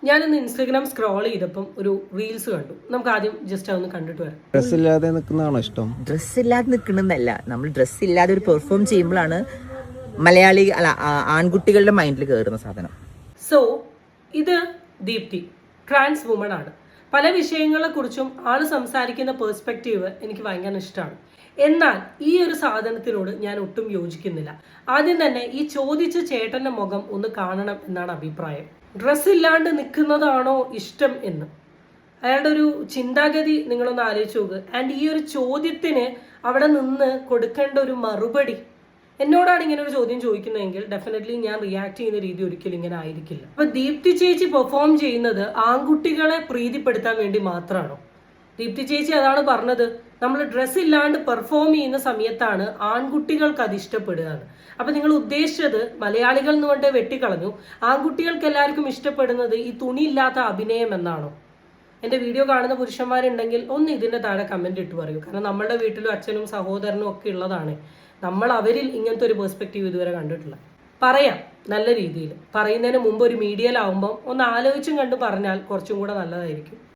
ഞാനിന്ന് Instagram scroll ചെയ്തപ്പം ഒരു റീൽസ് കണ്ടു. നമുക്ക് ആദ്യം ജസ്റ്റ് അതൊന്ന് കണ്ടിട്ട് വരാം. ഡ്രസ് ഇല്ലാതെ നിൽക്കുന്നതാണോ ഇഷ്ടം? ഡ്രസ് ഇല്ലാതെ നിൽക്കണമെന്നല്ല, നമ്മൾ ഡ്രസ് ഇല്ലാതെ ഒരു പെർഫോം ചെയ്യുമ്പോഴാണ് മലയാളി ആൺകുട്ടികളുടെ മൈൻഡിൽ കയറുന്ന സാധനം. സോ ഇത് ദീപ്തി ട്രാൻസ് വുമൺ ആണ്. പല വിഷയങ്ങളെ കുറിച്ചും ആള് സംസാരിക്കുന്ന പേഴ്സ്പെക്റ്റീവ് എനിക്ക് ഭയങ്കര ഇഷ്ടമാണ്. എന്നാൽ ഈ ഒരു സാധനത്തിനോട് ഞാൻ ഒട്ടും യോജിക്കുന്നില്ല. ആദ്യം തന്നെ ഈ ചോദിച്ച ചേട്ടന്റെ മുഖം ഒന്ന് കാണണം എന്നാണ് അഭിപ്രായം. ഡ്രസ് ഇല്ലാണ്ട് നിൽക്കുന്നതാണോ ഇഷ്ടം എന്ന് അയാളുടെ ഒരു ചിന്താഗതി നിങ്ങളൊന്ന് ആലോചിച്ച് നോക്ക്. ആൻഡ് ഈ ഒരു ചോദ്യത്തിന് അവിടെ നിന്ന് കൊടുക്കേണ്ട ഒരു മറുപടി, എന്നോടാണ് ഇങ്ങനെ ഒരു ചോദ്യം ചോദിക്കുന്നതെങ്കിൽ ഡെഫിനറ്റ്ലി ഞാൻ റിയാക്ട് ചെയ്യുന്ന രീതി ഒരിക്കലും ഇങ്ങനെ ആയിരിക്കില്ല. അപ്പൊ ദീപ്തി ചേച്ചി പെർഫോം ചെയ്യുന്നത് ആൺകുട്ടികളെ പ്രീതിപ്പെടുത്താൻ വേണ്ടി മാത്രമാണോ? ദീപ്തി ചേച്ചി അതാണ് പറഞ്ഞത്, നമ്മൾ ഡ്രസ്സ് ഇല്ലാണ്ട് പെർഫോം ചെയ്യുന്ന സമയത്താണ് ആൺകുട്ടികൾക്ക് അത് ഇഷ്ടപ്പെടുകയാണ്. അപ്പൊ നിങ്ങൾ ഉദ്ദേശിച്ചത് മലയാളികൾ എന്നുകൊണ്ട് വെട്ടിക്കളഞ്ഞു, ആൺകുട്ടികൾക്ക് എല്ലാവർക്കും ഇഷ്ടപ്പെടുന്നത് ഈ തുണിയില്ലാത്ത അഭിനയം എന്നാണോ? എൻ്റെ വീഡിയോ കാണുന്ന പുരുഷന്മാരുണ്ടെങ്കിൽ ഒന്ന് ഇതിൻ്റെ താഴെ കമന്റ് ഇട്ട് പറയൂ. കാരണം നമ്മളുടെ വീട്ടിലും അച്ഛനും സഹോദരനും ഒക്കെ ഉള്ളതാണ്. നമ്മൾ അവരിൽ ഇങ്ങനത്തെ ഒരു പെർസ്പെക്റ്റീവ് ഇതുവരെ കണ്ടിട്ടില്ല. പറയാം നല്ല രീതിയിൽ, പറയുന്നതിന് മുമ്പ് ഒരു മീഡിയയിലാവുമ്പം ഒന്ന് ആലോചിച്ചും കണ്ട് പറഞ്ഞാൽ കുറച്ചും കൂടെ നല്ലതായിരിക്കും.